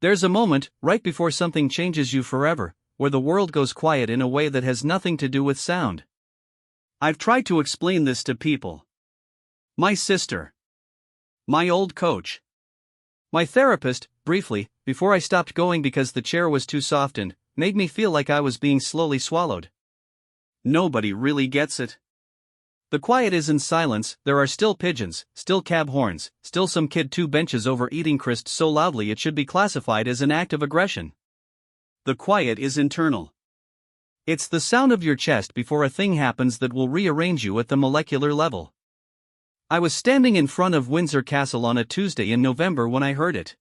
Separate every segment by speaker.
Speaker 1: There's a moment, right before something changes you forever, where the world goes quiet in a way that has nothing to do with sound. I've tried to explain this to people. My sister. My old coach. My therapist, briefly, before I stopped going because the chair was too soft and made me feel like I was being slowly swallowed. Nobody really gets it. The quiet is in silence. There are still pigeons, still cab horns, still some kid 2 benches over eating crisps so loudly it should be classified as an act of aggression. The quiet is internal. It's the sound of your chest before a thing happens that will rearrange you at the molecular level. I was standing in front of Windsor Castle on a Tuesday in November when I heard it.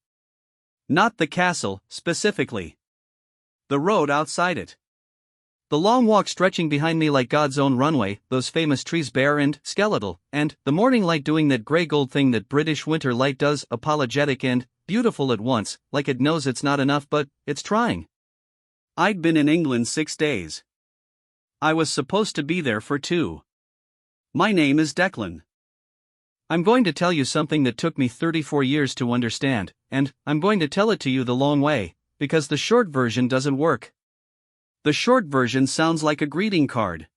Speaker 1: Not the castle, specifically. The road outside it. The long walk stretching behind me like God's own runway, those famous trees bare and skeletal, and the morning light doing that grey gold thing that British winter light does, apologetic and beautiful at once, like it knows it's not enough but it's trying. I'd been in England 6 days. I was supposed to be there for 2. My name is Declan. I'm going to tell you something that took me 34 years to understand, and I'm going to tell it to you the long way, because the short version doesn't work. The short version sounds like a greeting card.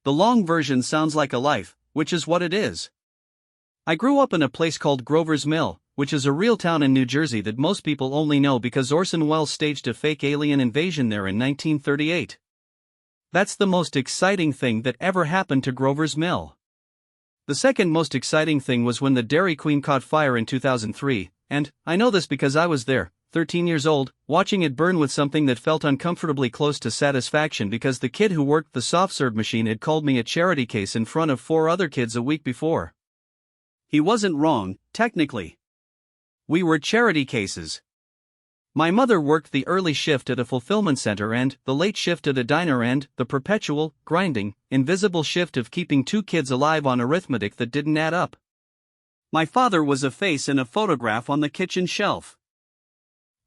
Speaker 1: The long version sounds like a life, which is what it is. I grew up in a place called Grover's Mill, which is a real town in New Jersey that most people only know because Orson Welles staged a fake alien invasion there in 1938. That's the most exciting thing that ever happened to Grover's Mill. The second most exciting thing was when the Dairy Queen caught fire in 2003, and I know this because I was there, 13 years old, watching it burn with something that felt uncomfortably close to satisfaction because the kid who worked the soft-serve machine had called me a charity case in front of 4 other kids a week before. He wasn't wrong, technically. We were charity cases. My mother worked the early shift at a fulfillment center and the late shift at a diner and the perpetual, grinding, invisible shift of keeping 2 kids alive on arithmetic that didn't add up. My father was a face in a photograph on the kitchen shelf.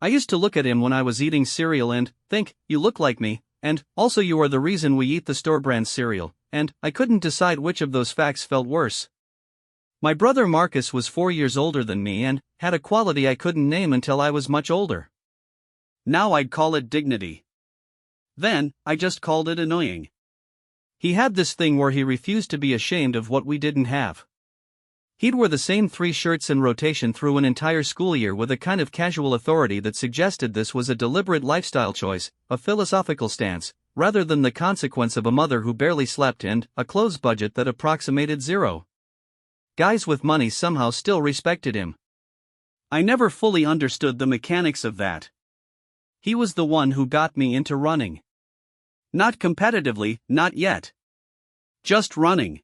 Speaker 1: I used to look at him when I was eating cereal and think, you look like me, and also you are the reason we eat the store-brand cereal, and I couldn't decide which of those facts felt worse. My brother Marcus was 4 years older than me and had a quality I couldn't name until I was much older. Now I'd call it dignity. Then, I just called it annoying. He had this thing where he refused to be ashamed of what we didn't have. He'd wear the same 3 shirts in rotation through an entire school year with a kind of casual authority that suggested this was a deliberate lifestyle choice, a philosophical stance, rather than the consequence of a mother who barely slept and a clothes budget that approximated 0. Guys with money somehow still respected him. I never fully understood the mechanics of that. He was the one who got me into running. Not competitively, not yet. Just running.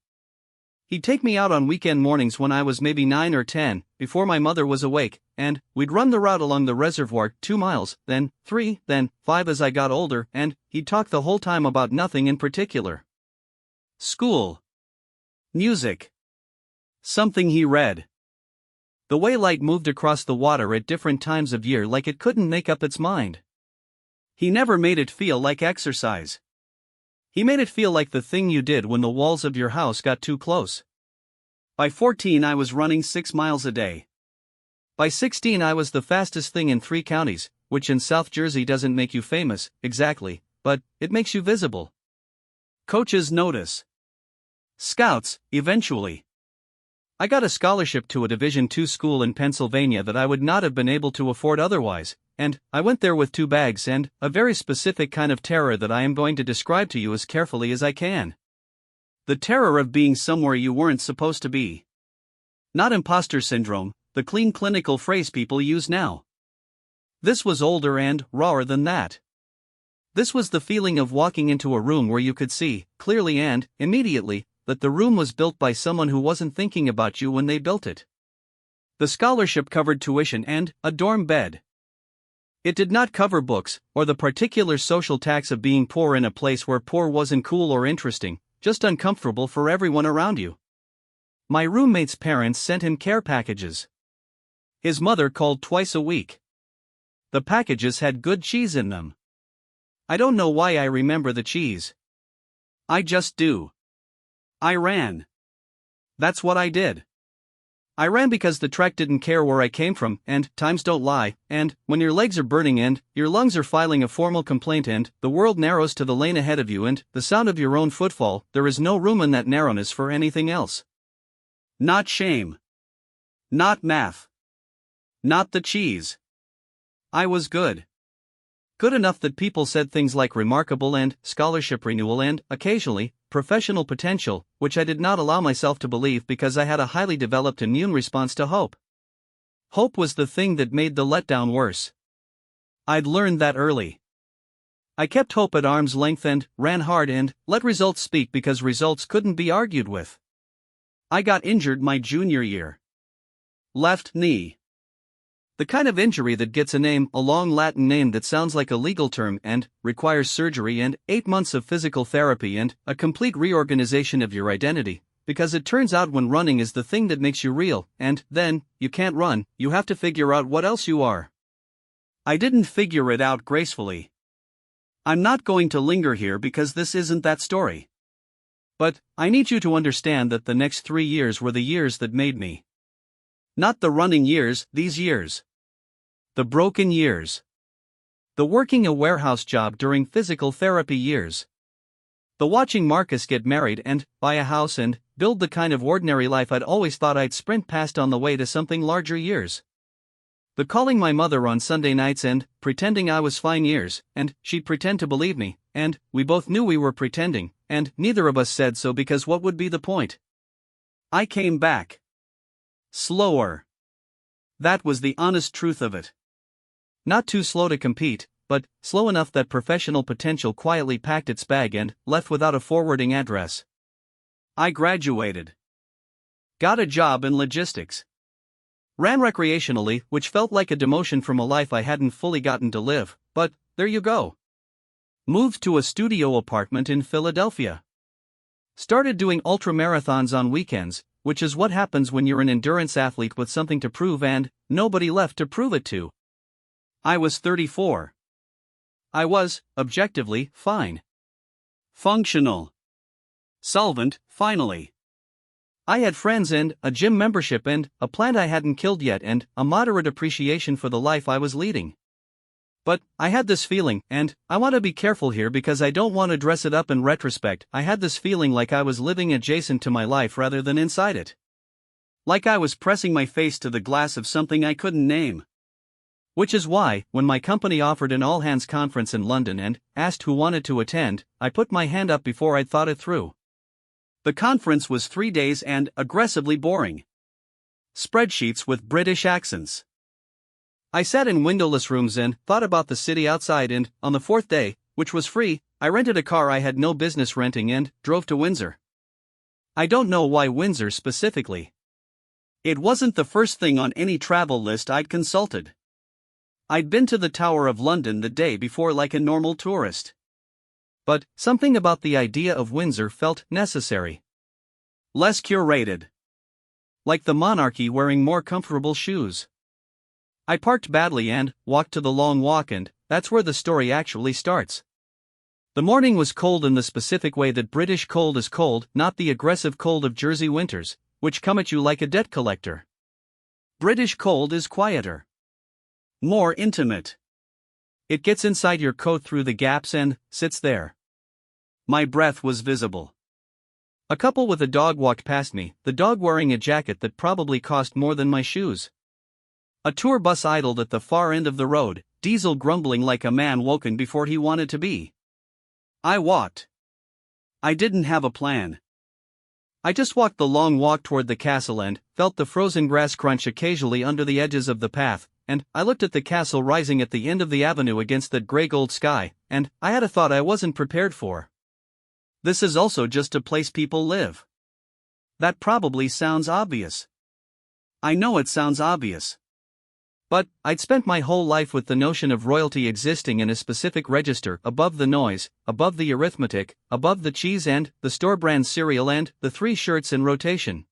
Speaker 1: He'd take me out on weekend mornings when I was maybe 9 or 10, before my mother was awake, and we'd run the route along the reservoir, 2 miles, then 3, then 5 as I got older, and he'd talk the whole time about nothing in particular. School. Music. Something he read. The way light moved across the water at different times of year like it couldn't make up its mind. He never made it feel like exercise. He made it feel like the thing you did when the walls of your house got too close. By 14 I was running 6 miles a day. By 16 I was the fastest thing in 3 counties, which in South Jersey doesn't make you famous, exactly, but it makes you visible. Coaches notice. Scouts, eventually. I got a scholarship to a Division II school in Pennsylvania that I would not have been able to afford otherwise, and I went there with 2 bags and a very specific kind of terror that I am going to describe to you as carefully as I can. The terror of being somewhere you weren't supposed to be. Not imposter syndrome, the clean clinical phrase people use now. This was older and rawer than that. This was the feeling of walking into a room where you could see, clearly and immediately, that the room was built by someone who wasn't thinking about you when they built it. The scholarship covered tuition and a dorm bed. It did not cover books, or the particular social tax of being poor in a place where poor wasn't cool or interesting, just uncomfortable for everyone around you. My roommate's parents sent him care packages. His mother called twice a week. The packages had good cheese in them. I don't know why I remember the cheese. I just do. I ran. That's what I did. I ran because the trek didn't care where I came from, and times don't lie, and when your legs are burning and your lungs are filing a formal complaint and the world narrows to the lane ahead of you and the sound of your own footfall, there is no room in that narrowness for anything else. Not shame. Not math. Not the cheese. I was good. Good enough that people said things like remarkable and scholarship renewal and, occasionally, professional potential, which I did not allow myself to believe because I had a highly developed immune response to hope. Hope was the thing that made the letdown worse. I'd learned that early. I kept hope at arm's length and ran hard and let results speak because results couldn't be argued with. I got injured my junior year. Left knee. The kind of injury that gets a long Latin name that sounds like a legal term and requires surgery and 8 months of physical therapy and a complete reorganization of your identity, because it turns out when running is the thing that makes you real, and then, you can't run, you have to figure out what else you are. I didn't figure it out gracefully. I'm not going to linger here because this isn't that story. But, I need you to understand that the next 3 years were the years that made me. Not the running years, these years. The broken years. The working a warehouse job during physical therapy years. The watching Marcus get married and buy a house and build the kind of ordinary life I'd always thought I'd sprint past on the way to something larger years. The calling my mother on Sunday nights and pretending I was fine years, and she'd pretend to believe me, and we both knew we were pretending, and neither of us said so because what would be the point? I came back. Slower. That was the honest truth of it. Not too slow to compete, but slow enough that professional potential quietly packed its bag and left without a forwarding address. I graduated. Got a job in logistics. Ran recreationally, which felt like a demotion from a life I hadn't fully gotten to live, but there you go. Moved to a studio apartment in Philadelphia. Started doing ultramarathons on weekends, which is what happens when you're an endurance athlete with something to prove and nobody left to prove it to. I was 34. I was, objectively, fine. Functional. Solvent, finally. I had friends and a gym membership and a plant I hadn't killed yet and a moderate appreciation for the life I was leading. But I had this feeling, and I want to be careful here because I don't want to dress it up in retrospect. I had this feeling like I was living adjacent to my life rather than inside it. Like I was pressing my face to the glass of something I couldn't name. Which is why, when my company offered an all-hands conference in London and asked who wanted to attend, I put my hand up before I'd thought it through. The conference was 3 days and aggressively boring. Spreadsheets with British accents. I sat in windowless rooms and thought about the city outside and, on the 4th day, which was free, I rented a car I had no business renting and drove to Windsor. I don't know why Windsor specifically. It wasn't the first thing on any travel list I'd consulted. I'd been to the Tower of London the day before like a normal tourist. But something about the idea of Windsor felt necessary. Less curated. Like the monarchy wearing more comfortable shoes. I parked badly and walked to the Long Walk, and that's where the story actually starts. The morning was cold in the specific way that British cold is cold, not the aggressive cold of Jersey winters, which come at you like a debt collector. British cold is quieter. More intimate. It gets inside your coat through the gaps and sits there. My breath was visible. A couple with a dog walked past me, the dog wearing a jacket that probably cost more than my shoes. A tour bus idled at the far end of the road, diesel grumbling like a man woken before he wanted to be. I walked. I didn't have a plan. I just walked the long walk toward the castle and felt the frozen grass crunch occasionally under the edges of the path, and I looked at the castle rising at the end of the avenue against that gray gold sky, and I had a thought I wasn't prepared for. This is also just a place people live. That probably sounds obvious. I know it sounds obvious. But I'd spent my whole life with the notion of royalty existing in a specific register, above the noise, above the arithmetic, above the cheese and the store-brand cereal and the 3 shirts in rotation.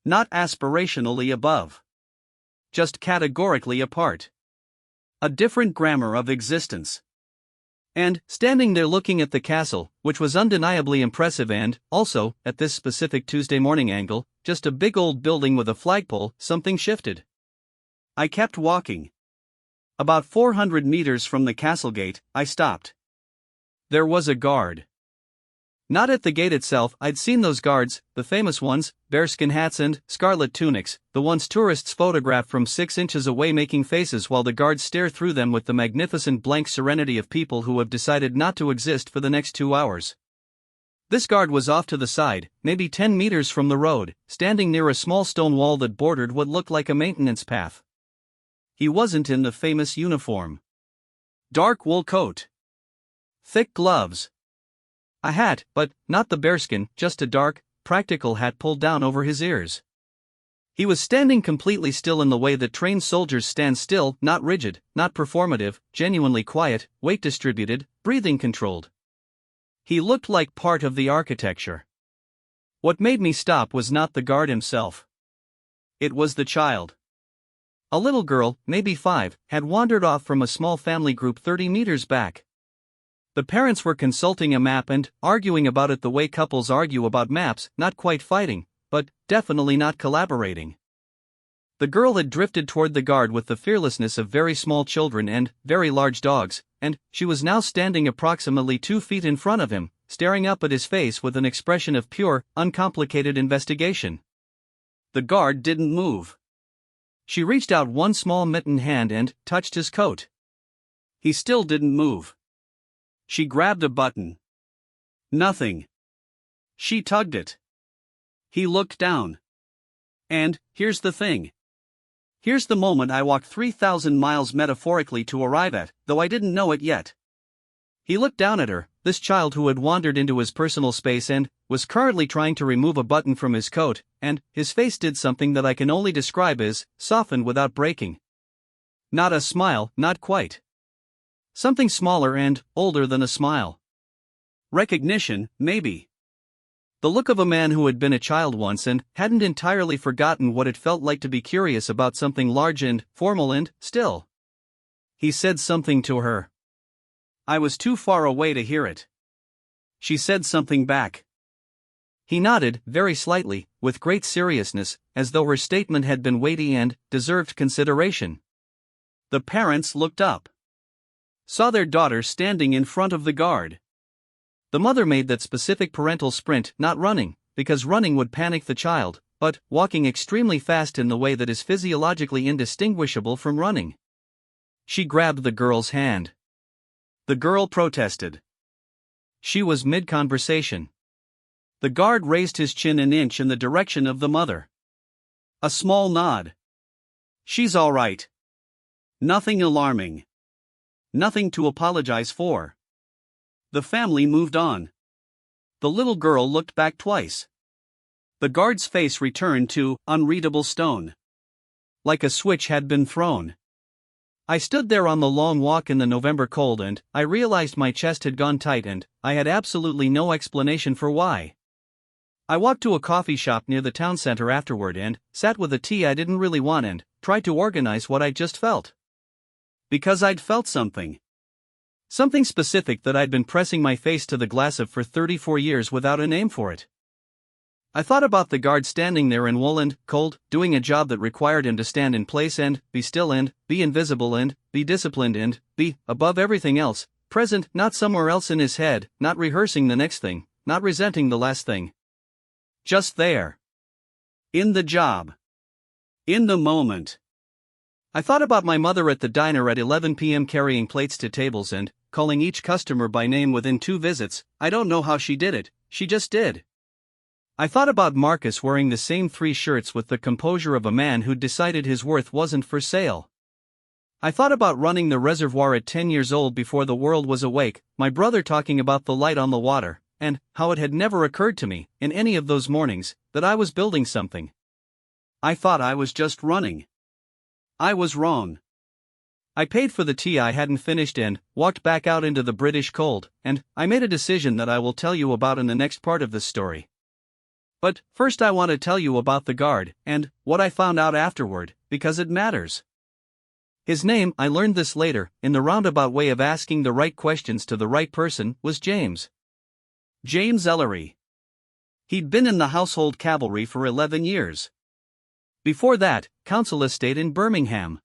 Speaker 1: Not aspirationally above. Just categorically apart. A different grammar of existence. And, standing there looking at the castle, which was undeniably impressive and, also, at this specific Tuesday morning angle, just a big old building with a flagpole. Something shifted. I kept walking. About 400 meters from the castle gate, I stopped. There was a guard. Not at the gate itself. I'd seen those guards, the famous ones, bearskin hats and scarlet tunics, the ones tourists photograph from 6 inches away making faces while the guards stare through them with the magnificent blank serenity of people who have decided not to exist for the next 2 hours. This guard was off to the side, maybe 10 meters from the road, standing near a small stone wall that bordered what looked like a maintenance path. He wasn't in the famous uniform. Dark wool coat. Thick gloves. A hat, but not the bearskin, just a dark, practical hat pulled down over his ears. He was standing completely still in the way that trained soldiers stand still, not rigid, not performative, genuinely quiet, weight distributed, breathing controlled. He looked like part of the architecture. What made me stop was not the guard himself. It was the child. A little girl, maybe 5, had wandered off from a small family group 30 meters back. The parents were consulting a map and arguing about it the way couples argue about maps, not quite fighting, but definitely not collaborating. The girl had drifted toward the guard with the fearlessness of very small children and very large dogs, and she was now standing approximately 2 feet in front of him, staring up at his face with an expression of pure, uncomplicated investigation. The guard didn't move. She reached out one small mittened hand and touched his coat. He still didn't move. She grabbed a button. Nothing. She tugged it. He looked down. And, here's the thing. Here's the moment I walked 3,000 miles metaphorically to arrive at, though I didn't know it yet. He looked down at her, this child who had wandered into his personal space and was currently trying to remove a button from his coat, and his face did something that I can only describe as softened without breaking. Not a smile, not quite. Something smaller and older than a smile. Recognition, maybe. The look of a man who had been a child once and hadn't entirely forgotten what it felt like to be curious about something large and formal and still. He said something to her. I was too far away to hear it. She said something back. He nodded, very slightly, with great seriousness, as though her statement had been weighty and deserved consideration. The parents looked up. Saw their daughter standing in front of the guard. The mother made that specific parental sprint, not running, because running would panic the child, but walking extremely fast in the way that is physiologically indistinguishable from running. She grabbed the girl's hand. The girl protested. She was mid-conversation. The guard raised his chin an inch in the direction of the mother. A small nod. She's all right. Nothing alarming. Nothing to apologize for. The family moved on. The little girl looked back twice. The guard's face returned to unreadable stone. Like a switch had been thrown. I stood there on the long walk in the November cold and I realized my chest had gone tight and I had absolutely no explanation for why. I walked to a coffee shop near the town center afterward and sat with a tea I didn't really want and tried to organize what I just felt. Because I'd felt something. Something specific that I'd been pressing my face to the glass of for 34 years without a name for it. I thought about the guard standing there in wool and cold, doing a job that required him to stand in place and be still and be invisible and be disciplined and be, above everything else, present, not somewhere else in his head, not rehearsing the next thing, not resenting the last thing. Just there. In the job. In the moment. I thought about my mother at the diner at 11 p.m. carrying plates to tables and calling each customer by name within 2 visits. I don't know how she did it, she just did. I thought about Marcus wearing the same 3 shirts with the composure of a man who'd decided his worth wasn't for sale. I thought about running the reservoir at 10 years old before the world was awake, my brother talking about the light on the water, and how it had never occurred to me, in any of those mornings, that I was building something. I thought I was just running. I was wrong. I paid for the tea I hadn't finished and walked back out into the British cold, and I made a decision that I will tell you about in the next part of this story. But first I want to tell you about the guard, and what I found out afterward, because it matters. His name, I learned this later, in the roundabout way of asking the right questions to the right person, was James. James Ellery. He'd been in the household cavalry for 11 years. Before that, council estate in Birmingham.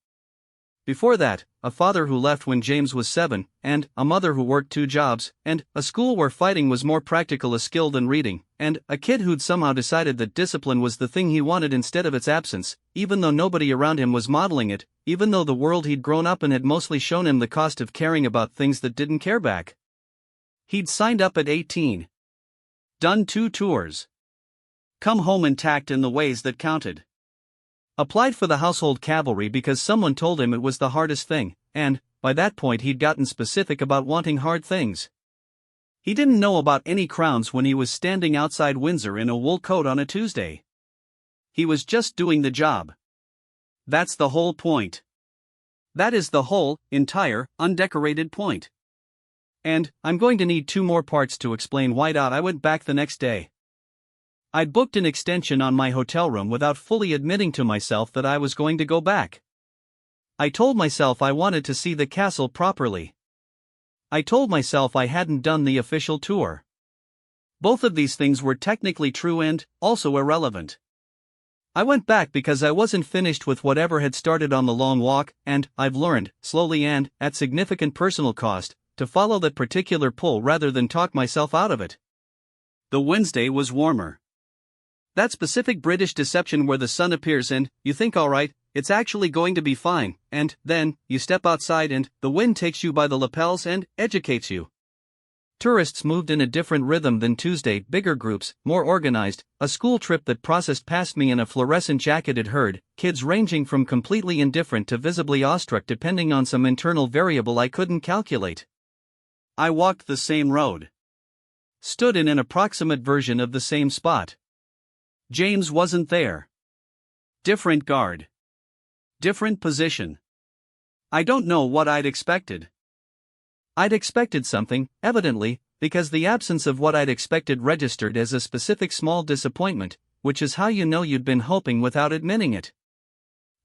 Speaker 1: Before that, a father who left when James was 7, and a mother who worked 2 jobs, and a school where fighting was more practical a skill than reading, and a kid who'd somehow decided that discipline was the thing he wanted instead of its absence, even though nobody around him was modeling it, even though the world he'd grown up in had mostly shown him the cost of caring about things that didn't care back. He'd signed up at 18. Done 2 tours. Come home intact in the ways that counted. Applied for the household cavalry because someone told him it was the hardest thing, and, by that point he'd gotten specific about wanting hard things. He didn't know about any crowns when he was standing outside Windsor in a wool coat on a Tuesday. He was just doing the job. That's the whole point. That is the whole, entire, undecorated point. And, I'm going to need 2 more parts to explain why. I went back the next day. I'd booked an extension on my hotel room without fully admitting to myself that I was going to go back. I told myself I wanted to see the castle properly. I told myself I hadn't done the official tour. Both of these things were technically true and, also irrelevant. I went back because I wasn't finished with whatever had started on the long walk, and I've learned, slowly and, at significant personal cost, to follow that particular pull rather than talk myself out of it. The Wednesday was warmer. That specific British deception where the sun appears and, you think alright, it's actually going to be fine, and, then, you step outside and, the wind takes you by the lapels and, educates you. Tourists moved in a different rhythm than Tuesday, bigger groups, more organized, a school trip that processed past me in a fluorescent jacketed herd, kids ranging from completely indifferent to visibly awestruck depending on some internal variable I couldn't calculate. I walked the same road. Stood in an approximate version of the same spot. James wasn't there. Different guard. Different position. I don't know what I'd expected. I'd expected something, evidently, because the absence of what I'd expected registered as a specific small disappointment, which is how you know you'd been hoping without admitting it.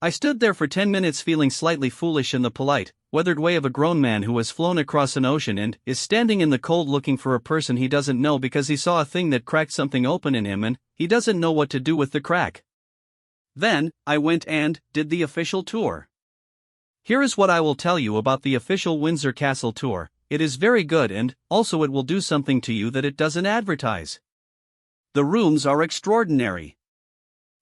Speaker 1: I stood there for 10 minutes feeling slightly foolish in the polite, weathered way of a grown man who has flown across an ocean and is standing in the cold looking for a person he doesn't know because he saw a thing that cracked something open in him and he doesn't know what to do with the crack. Then, I went and did the official tour. Here is what I will tell you about the official Windsor Castle tour. It is very good and, also it will do something to you that it doesn't advertise. The rooms are extraordinary.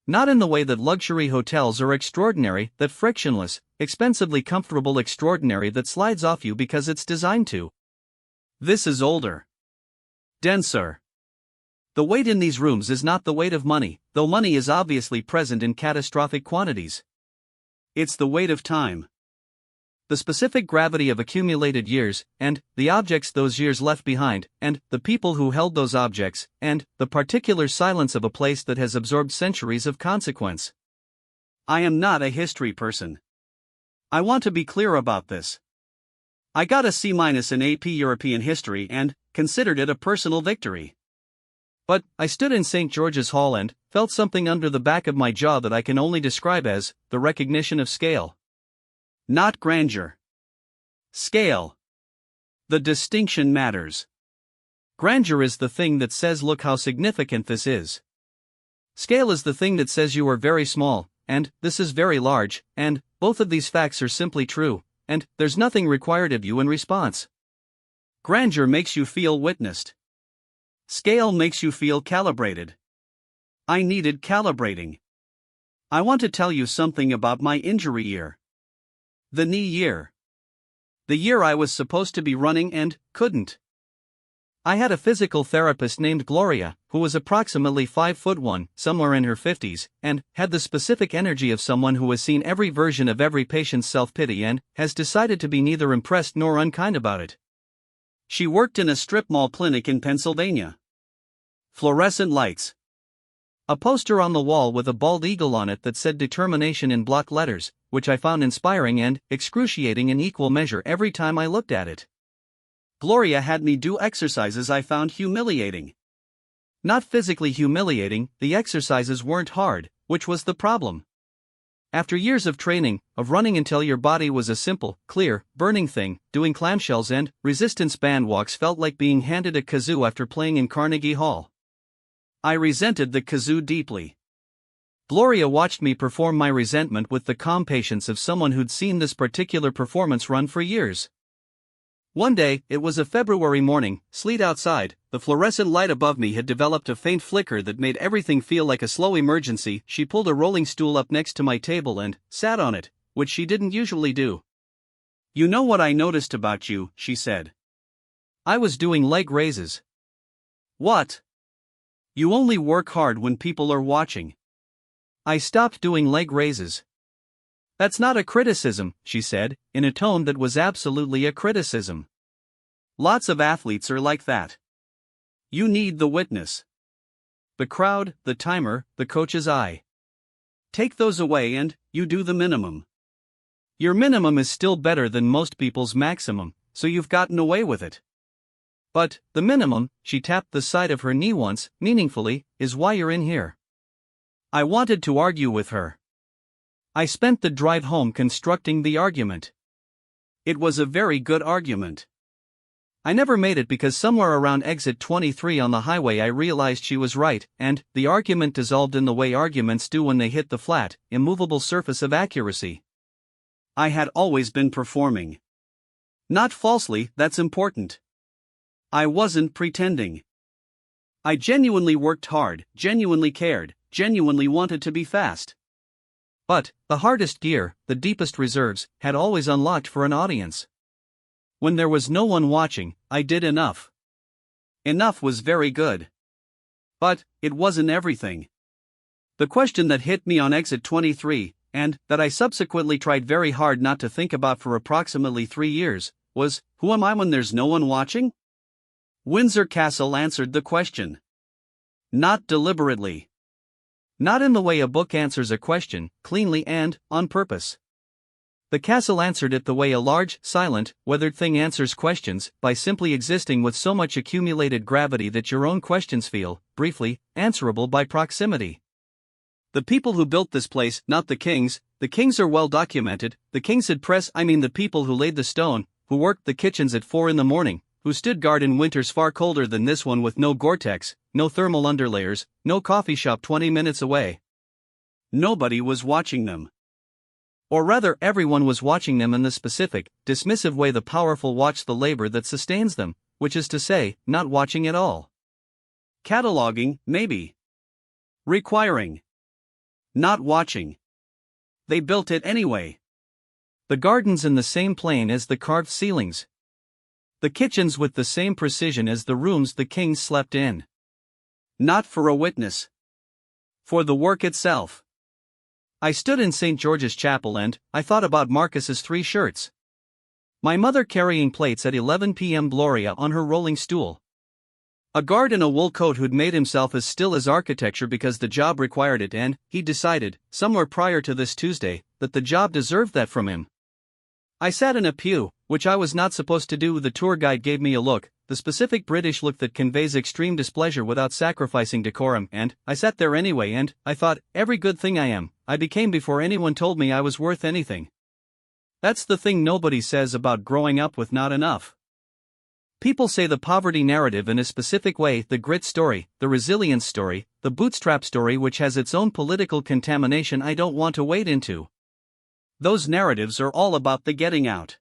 Speaker 1: Not in the way that luxury hotels are extraordinary, that frictionless, expensively comfortable extraordinary that slides off you because it's designed to. This is older. Denser. The weight in these rooms is not the weight of money, though money is obviously present in catastrophic quantities. It's the weight of time. The specific gravity of accumulated years, and the objects those years left behind, and the people who held those objects, and the particular silence of a place that has absorbed centuries of consequence. I am not a history person. I want to be clear about this. I got a C- in AP European History and considered it a personal victory. But I stood in St. George's Hall and felt something under the back of my jaw that I can only describe as the recognition of scale. Not grandeur. Scale. The distinction matters. Grandeur is the thing that says look how significant this is. Scale is the thing that says you are very small, and this is very large, and both of these facts are simply true, and there's nothing required of you in response. Grandeur makes you feel witnessed. Scale makes you feel calibrated. I needed calibrating. I want to tell you something about my injury year. The knee year. The year I was supposed to be running and couldn't. I had a physical therapist named Gloria, who was approximately 5'1", somewhere in her 50s, and had the specific energy of someone who has seen every version of every patient's self-pity and has decided to be neither impressed nor unkind about it. She worked in a strip mall clinic in Pennsylvania. Fluorescent lights. A poster on the wall with a bald eagle on it that said determination in block letters, which I found inspiring and excruciating in equal measure every time I looked at it. Gloria had me do exercises I found humiliating. Not physically humiliating, the exercises weren't hard, which was the problem. After years of training, of running until your body was a simple, clear, burning thing, doing clamshells and resistance band walks felt like being handed a kazoo after playing in Carnegie Hall. I resented the kazoo deeply. Gloria watched me perform my resentment with the calm patience of someone who'd seen this particular performance run for years. One day, it was a February morning, sleet outside, the fluorescent light above me had developed a faint flicker that made everything feel like a slow emergency. She pulled a rolling stool up next to my table and sat on it, which she didn't usually do. "You know what I noticed about you," she said. I was doing leg raises. "What? You only work hard when people are watching." I stopped doing leg raises. "That's not a criticism," she said, in a tone that was absolutely a criticism. "Lots of athletes are like that. You need the witness. The crowd, the timer, the coach's eye. Take those away and you do the minimum. Your minimum is still better than most people's maximum, so you've gotten away with it. But the minimum," she tapped the side of her knee once, meaningfully, "is why you're in here." I wanted to argue with her. I spent the drive home constructing the argument. It was a very good argument. I never made it because somewhere around exit 23 on the highway I realized she was right, and the argument dissolved in the way arguments do when they hit the flat, immovable surface of accuracy. I had always been performing. Not falsely, that's important. I wasn't pretending. I genuinely worked hard, genuinely cared, genuinely wanted to be fast. But the hardest gear, the deepest reserves, had always unlocked for an audience. When there was no one watching, I did enough. Enough was very good. But it wasn't everything. The question that hit me on exit 23, and that I subsequently tried very hard not to think about for approximately 3 years, was, who am I when there's no one watching? Windsor Castle answered the question. Not deliberately. Not in the way a book answers a question, cleanly and on purpose. The castle answered it the way a large, silent, weathered thing answers questions, by simply existing with so much accumulated gravity that your own questions feel, briefly, answerable by proximity. The people who built this place, not the kings are well documented. The kings had the people who laid the stone, who worked the kitchens at 4 a.m, who stood guard in winters far colder than this one with no Gore-Tex, no thermal underlayers, no coffee shop 20 minutes away. Nobody was watching them. Or rather, everyone was watching them in the specific, dismissive way the powerful watch the labor that sustains them, which is to say, not watching at all. Cataloging, maybe. Requiring. Not watching. They built it anyway. The gardens in the same plane as the carved ceilings. The kitchens with the same precision as the rooms the kings slept in. Not for a witness. For the work itself. I stood in St. George's Chapel and I thought about Marcus's 3 shirts. My mother carrying plates at 11 p.m. Gloria on her rolling stool. A guard in a wool coat who'd made himself as still as architecture because the job required it and he decided, somewhere prior to this Tuesday, that the job deserved that from him. I sat in a pew, which I was not supposed to do. The tour guide gave me a look, the specific British look that conveys extreme displeasure without sacrificing decorum, and I sat there anyway and I thought, every good thing I became before anyone told me I was worth anything. That's the thing nobody says about growing up with not enough. People say the poverty narrative in a specific way, the grit story, the resilience story, the bootstrap story, which has its own political contamination I don't want to wade into. Those narratives are all about the getting out.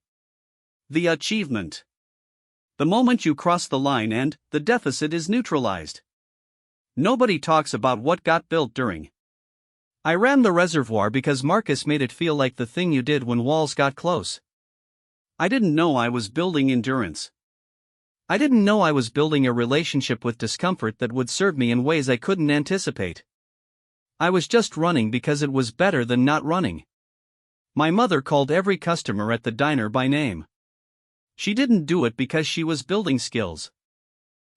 Speaker 1: The achievement. The moment you cross the line and the deficit is neutralized. Nobody talks about what got built during. I ran the reservoir because Marcus made it feel like the thing you did when walls got close. I didn't know I was building endurance. I didn't know I was building a relationship with discomfort that would serve me in ways I couldn't anticipate. I was just running because it was better than not running. My mother called every customer at the diner by name. She didn't do it because she was building skills.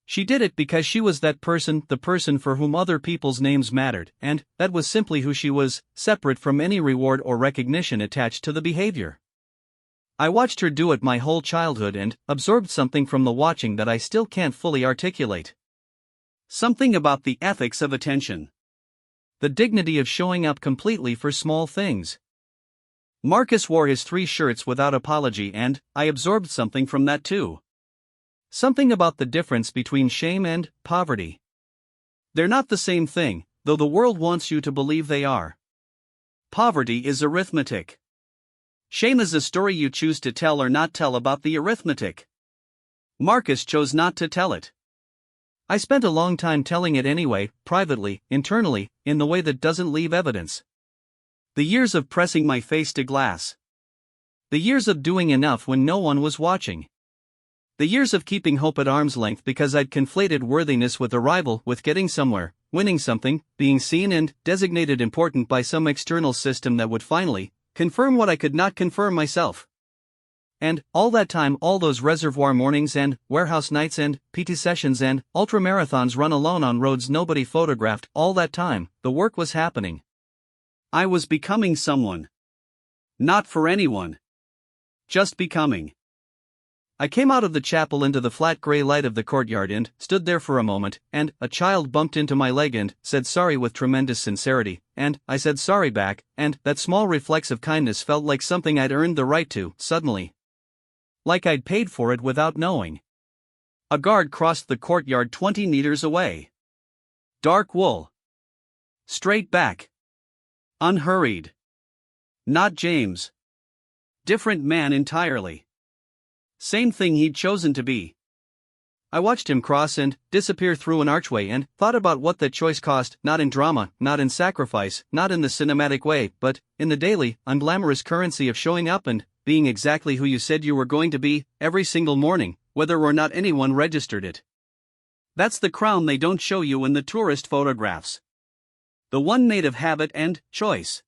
Speaker 1: She did it because she was that person, the person for whom other people's names mattered, and that was simply who she was, separate from any reward or recognition attached to the behavior. I watched her do it my whole childhood and absorbed something from the watching that I still can't fully articulate. Something about the ethics of attention. The dignity of showing up completely for small things. Marcus wore his 3 shirts without apology and I absorbed something from that too. Something about the difference between shame and poverty. They're not the same thing, though the world wants you to believe they are. Poverty is arithmetic. Shame is a story you choose to tell or not tell about the arithmetic. Marcus chose not to tell it. I spent a long time telling it anyway, privately, internally, in the way that doesn't leave evidence. The years of pressing my face to glass. The years of doing enough when no one was watching. The years of keeping hope at arm's length because I'd conflated worthiness with arrival, with getting somewhere, winning something, being seen and designated important by some external system that would finally confirm what I could not confirm myself. And, all that time, all those reservoir mornings and warehouse nights and PT sessions and ultramarathons run alone on roads nobody photographed, all that time, the work was happening. I was becoming someone. Not for anyone. Just becoming. I came out of the chapel into the flat gray light of the courtyard and stood there for a moment, and a child bumped into my leg and said sorry with tremendous sincerity, and I said sorry back, and that small reflex of kindness felt like something I'd earned the right to, suddenly. Like I'd paid for it without knowing. A guard crossed the courtyard 20 meters away. Dark wool. Straight back. Unhurried. Not James. Different man entirely. Same thing he'd chosen to be. I watched him cross and disappear through an archway and thought about what that choice cost, not in drama, not in sacrifice, not in the cinematic way, but in the daily, unglamorous currency of showing up and being exactly who you said you were going to be, every single morning, whether or not anyone registered it. That's the crown they don't show you in the tourist photographs. The one made of habit and choice.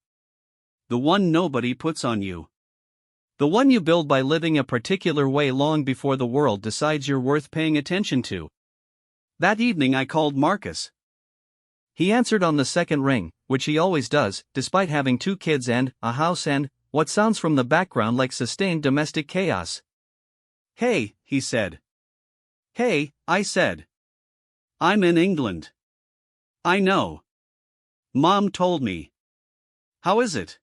Speaker 1: The one nobody puts on you. The one you build by living a particular way long before the world decides you're worth paying attention to. That evening I called Marcus. He answered on the second ring, which he always does, despite having 2 kids and a house and what sounds from the background like sustained domestic chaos. Hey, he said. Hey, I said. I'm in England. I know. Mom told me. How is it?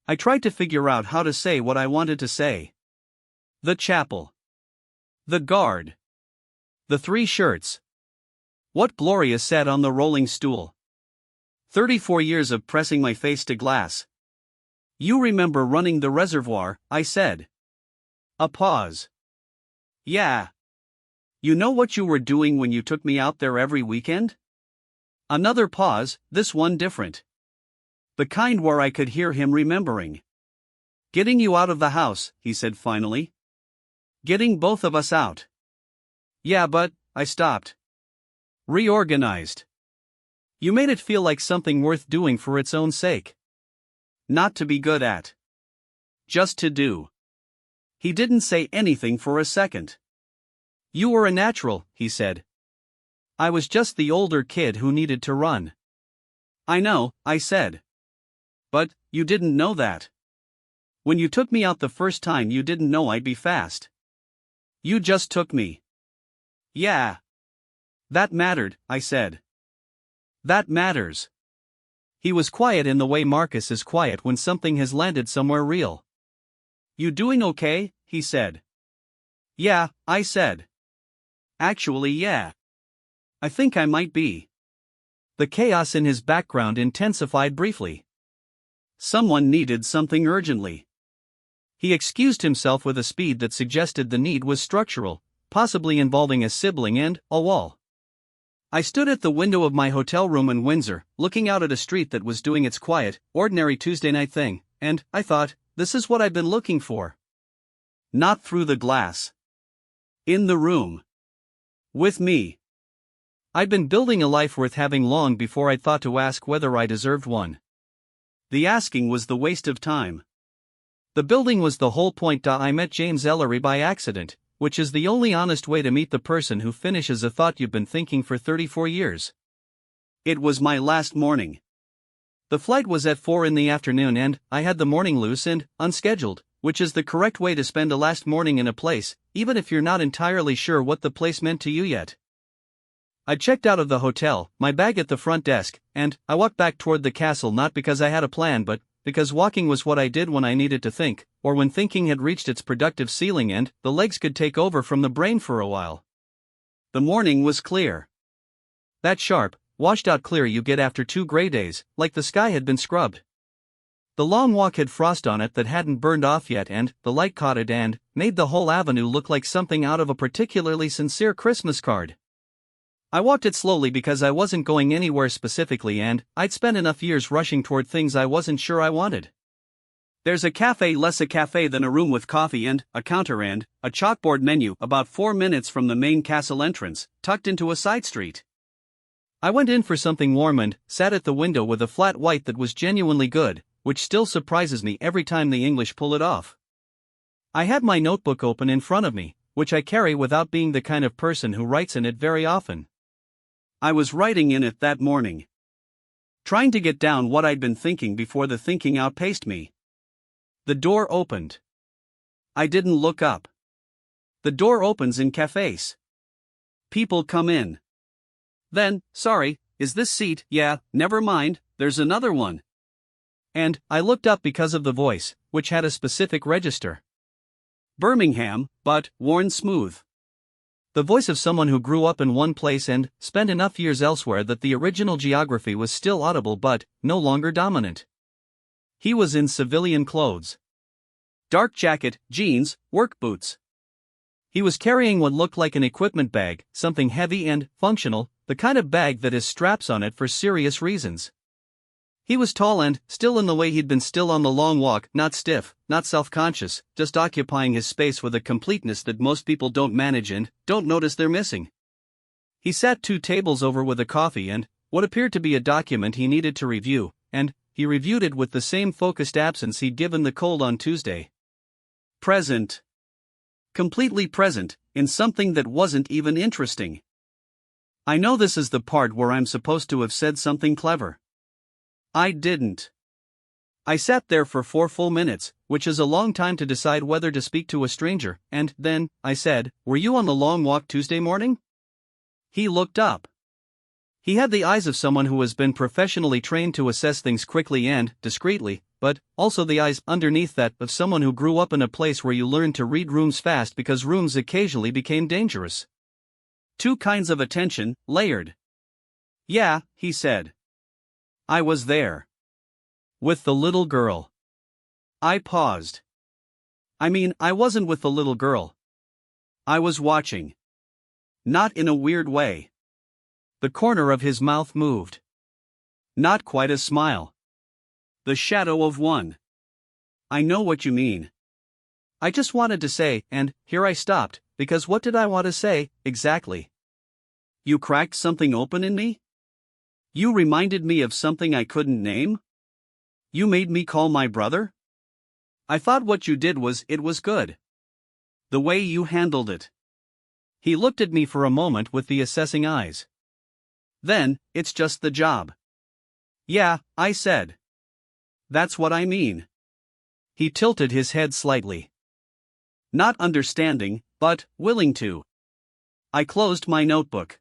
Speaker 1: I tried to figure out how to say what I wanted to say. The chapel. The guard. The 3 shirts. What Gloria said on the rolling stool. 34 years of pressing my face to glass. You remember running the reservoir, I said. A pause. Yeah. You know what you were doing when you took me out there every weekend? Another pause, this one different. The kind where I could hear him remembering. Getting you out of the house, he said finally. Getting both of us out. Yeah, but, I stopped. Reorganized. You made it feel like something worth doing for its own sake. Not to be good at. Just to do. He didn't say anything for a second. You were a natural, he said. I was just the older kid who needed to run. I know, I said. But, you didn't know that. When you took me out the first time you didn't know I'd be fast. You just took me. Yeah. That mattered, I said. That matters. He was quiet in the way Marcus is quiet when something has landed somewhere real. You doing okay? He said. Yeah, I said. Actually, yeah. I think I might be. The chaos in his background intensified briefly. Someone needed something urgently. He excused himself with a speed that suggested the need was structural, possibly involving a sibling and a wall. I stood at the window of my hotel room in Windsor, looking out at a street that was doing its quiet, ordinary Tuesday night thing, and I thought, this is what I've been looking for. Not through the glass. In the room. With me. I'd been building a life worth having long before I'd thought to ask whether I deserved one. The asking was the waste of time. The building was the whole point. I met James Ellery by accident, which is the only honest way to meet the person who finishes a thought you've been thinking for 34 years. It was my last morning. The flight was at 4 in the afternoon and I had the morning loose and unscheduled, which is the correct way to spend a last morning in a place, even if you're not entirely sure what the place meant to you yet. I checked out of the hotel, my bag at the front desk, and I walked back toward the castle not because I had a plan but because walking was what I did when I needed to think, or when thinking had reached its productive ceiling and the legs could take over from the brain for a while. The morning was clear. That sharp, washed out clear you get after 2 gray days, like the sky had been scrubbed. The long walk had frost on it that hadn't burned off yet, and the light caught it and made the whole avenue look like something out of a particularly sincere Christmas card. I walked it slowly because I wasn't going anywhere specifically, and I'd spent enough years rushing toward things I wasn't sure I wanted. There's a cafe, less a cafe than a room with coffee and a counter and a chalkboard menu about 4 minutes from the main castle entrance, tucked into a side street. I went in for something warm and sat at the window with a flat white that was genuinely good, which still surprises me every time the English pull it off. I had my notebook open in front of me, which I carry without being the kind of person who writes in it very often. I was writing in it that morning, trying to get down what I'd been thinking before the thinking outpaced me. The door opened. I didn't look up. The door opens in cafes. People come in. Then, sorry, is this seat? Yeah, never mind, there's another one. And I looked up because of the voice, which had a specific register. Birmingham, but worn smooth. The voice of someone who grew up in one place and spent enough years elsewhere that the original geography was still audible but no longer dominant. He was in civilian clothes. Dark jacket, jeans, work boots. He was carrying what looked like an equipment bag, something heavy and functional, the kind of bag that has straps on it for serious reasons. He was tall and still in the way he'd been still on the long walk, not stiff, not self-conscious, just occupying his space with a completeness that most people don't manage and don't notice they're missing. He sat 2 tables over with a coffee and what appeared to be a document he needed to review, and he reviewed it with the same focused absence he'd given the cold on Tuesday. Present. Completely present, in something that wasn't even interesting. I know this is the part where I'm supposed to have said something clever. I didn't. I sat there for 4 full minutes, which is a long time to decide whether to speak to a stranger, and then I said, "Were you on the long walk Tuesday morning?" He looked up. He had the eyes of someone who has been professionally trained to assess things quickly and discreetly, but also the eyes underneath that of someone who grew up in a place where you learned to read rooms fast because rooms occasionally became dangerous. 2 kinds of attention, layered. "Yeah," he said. "I was there. With the little girl." I paused. I mean, I wasn't with the little girl. I was watching. Not in a weird way. The corner of his mouth moved. Not quite a smile. The shadow of one. "I know what you mean." I just wanted to say, and here I stopped, because what did I want to say, exactly? "You cracked something open in me? You reminded me of something I couldn't name? You made me call my brother? I thought what you did was good. The way you handled it." He looked at me for a moment with the assessing eyes. "Then, it's just the job." "Yeah," I said. "That's what I mean." He tilted his head slightly. Not understanding, but willing to. I closed my notebook.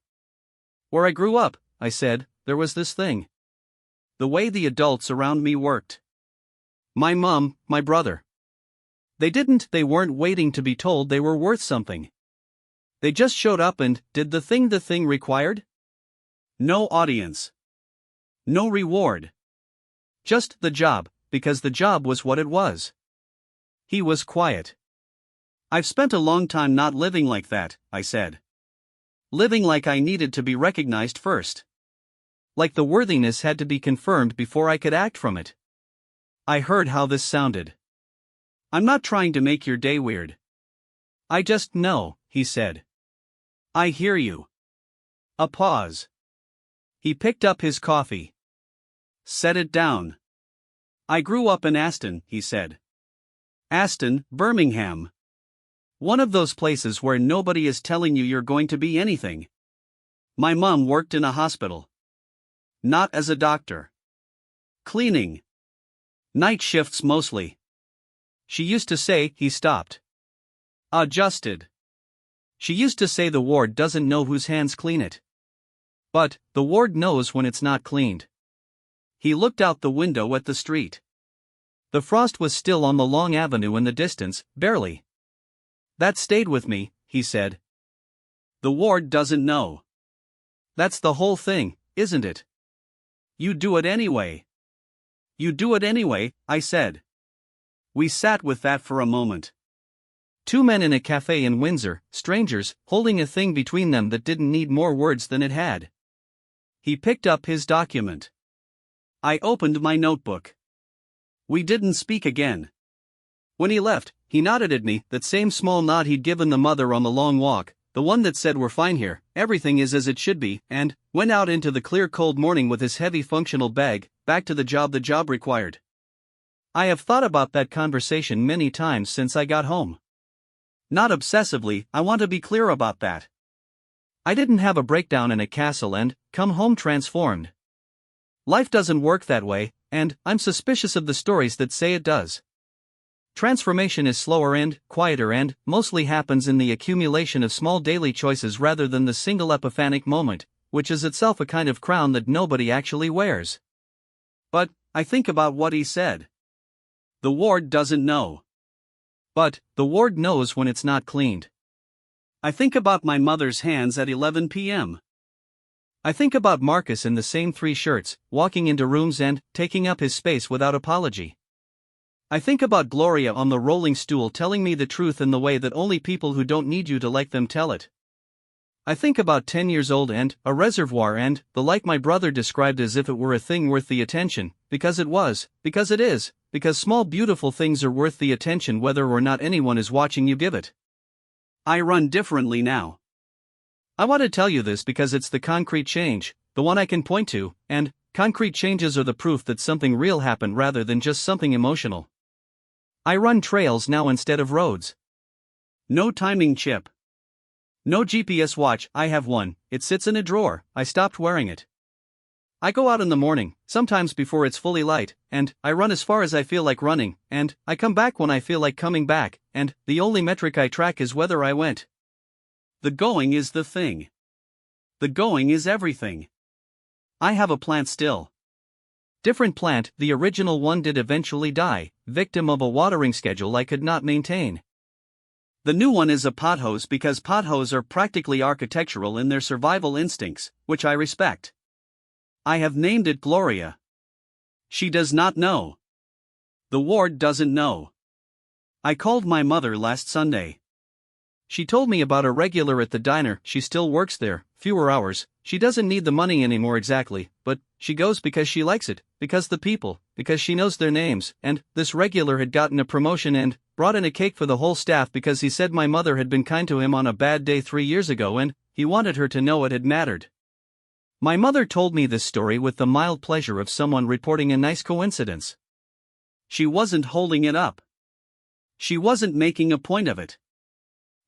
Speaker 1: "Where I grew up," I said, "there was this thing. The way the adults around me worked. My mom, my brother. They weren't waiting to be told they were worth something. They just showed up and did the thing required. No audience. No reward. Just the job, because the job was what it was." He was quiet. "I've spent a long time not living like that," I said. Living like I needed to be recognized first. Like the worthiness had to be confirmed before I could act from it. I heard how this sounded. "I'm not trying to make your day weird. I just know," he said. "I hear you." A pause. He picked up his coffee. Set it down. "I grew up in Aston," he said. "Aston, Birmingham. One of those places where nobody is telling you you're going to be anything. My mom worked in a hospital. Not as a doctor. Cleaning. Night shifts mostly. She used to say," he stopped. "Adjusted. She used to say the ward doesn't know whose hands clean it. But the ward knows when it's not cleaned." He looked out the window at the street. The frost was still on the long avenue in the distance, barely. "That stayed with me," he said. "The ward doesn't know. That's the whole thing, isn't it? You do it anyway. You do it anyway, I said. We sat with that for a moment. Two men in a cafe in Windsor, strangers, holding a thing between them that didn't need more words than it had. He picked up his document. I opened my notebook. We didn't speak again. When he left, he nodded at me, that same small nod he'd given the mother on the long walk, the one that said we're fine here, everything is as it should be, and went out into the clear cold morning with his heavy functional bag, back to the job required. I have thought about that conversation many times since I got home. Not obsessively, I want to be clear about that. I didn't have a breakdown in a castle and come home transformed. Life doesn't work that way, and I'm suspicious of the stories that say it does. Transformation is slower and quieter and mostly happens in the accumulation of small daily choices rather than the single epiphanic moment, which is itself a kind of crown that nobody actually wears. But I think about what he said. The ward doesn't know. But the ward knows when it's not cleaned. I think about my mother's hands at 11 p.m. I think about Marcus in the same 3 shirts, walking into rooms and taking up his space without apology. I think about Gloria on the rolling stool telling me the truth in the way that only people who don't need you to like them tell it. I think about 10 years old and a reservoir and the like my brother described as if it were a thing worth the attention, because it was, because it is, because small beautiful things are worth the attention whether or not anyone is watching you give it. I run differently now. I want to tell you this because it's the concrete change, the one I can point to, and concrete changes are the proof that something real happened rather than just something emotional. I run trails now instead of roads. No timing chip. No GPS watch, I have one, it sits in a drawer, I stopped wearing it. I go out in the morning, sometimes before it's fully light, and I run as far as I feel like running, and I come back when I feel like coming back, and the only metric I track is whether I went. The going is the thing. The going is everything. I have a plant still. Different plant, the original one did eventually die, victim of a watering schedule I could not maintain. The new one is a pothose because pothos are practically architectural in their survival instincts, which I respect. I have named it Gloria. She does not know. The ward doesn't know. I called my mother last Sunday. She told me about a regular at the diner, she still works there, fewer hours, she doesn't need the money anymore exactly, but she goes because she likes it, because the people, because she knows their names, and this regular had gotten a promotion and brought in a cake for the whole staff because he said my mother had been kind to him on a bad day 3 years ago and he wanted her to know it had mattered. My mother told me this story with the mild pleasure of someone reporting a nice coincidence. She wasn't holding it up. She wasn't making a point of it.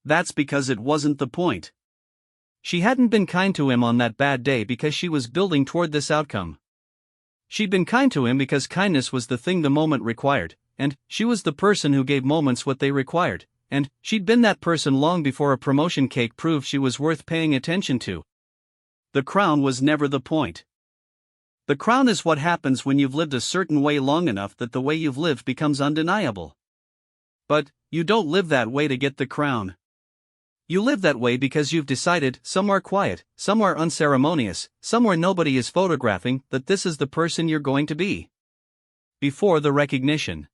Speaker 1: That's because it wasn't the point. She hadn't been kind to him on that bad day because she was building toward this outcome. She'd been kind to him because kindness was the thing the moment required, and she was the person who gave moments what they required, and she'd been that person long before a promotion cake proved she was worth paying attention to. The crown was never the point. The crown is what happens when you've lived a certain way long enough that the way you've lived becomes undeniable. But you don't live that way to get the crown. You live that way because you've decided, somewhere quiet, somewhere unceremonious, somewhere nobody is photographing, that this is the person you're going to be. Before the recognition.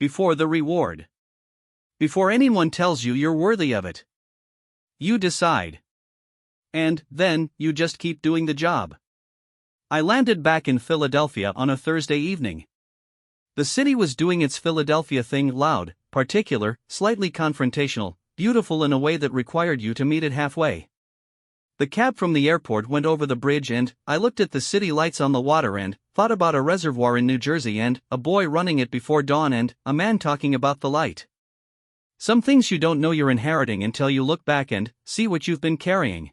Speaker 1: Before the reward. Before anyone tells you you're worthy of it. You decide. And then, you just keep doing the job. I landed back in Philadelphia on a Thursday evening. The city was doing its Philadelphia thing, loud, particular, slightly confrontational, beautiful in a way that required you to meet it halfway. The cab from the airport went over the bridge and I looked at the city lights on the water and thought about a reservoir in New Jersey and a boy running it before dawn and a man talking about the light. Some things you don't know you're inheriting until you look back and see what you've been carrying.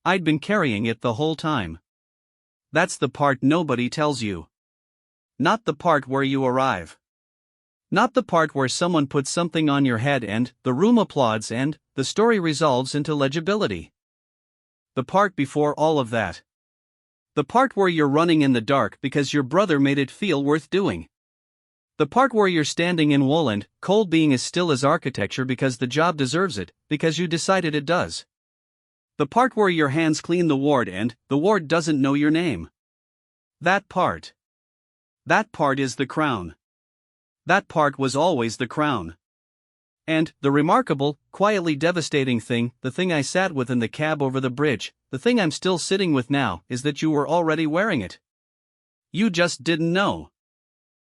Speaker 1: I'd been carrying it the whole time. That's the part nobody tells you. Not the part where you arrive. Not the part where someone puts something on your head and the room applauds and the story resolves into legibility. The part before all of that. The part where you're running in the dark because your brother made it feel worth doing. The part where you're standing in wool and cold being as still as architecture because the job deserves it, because you decided it does. The part where your hands clean the ward and the ward doesn't know your name. That part. That part is the crown. That part was always the crown. And, the remarkable, quietly devastating thing, the thing I sat with in the cab over the bridge, the thing I'm still sitting with now, is that you were already wearing it. You just didn't know.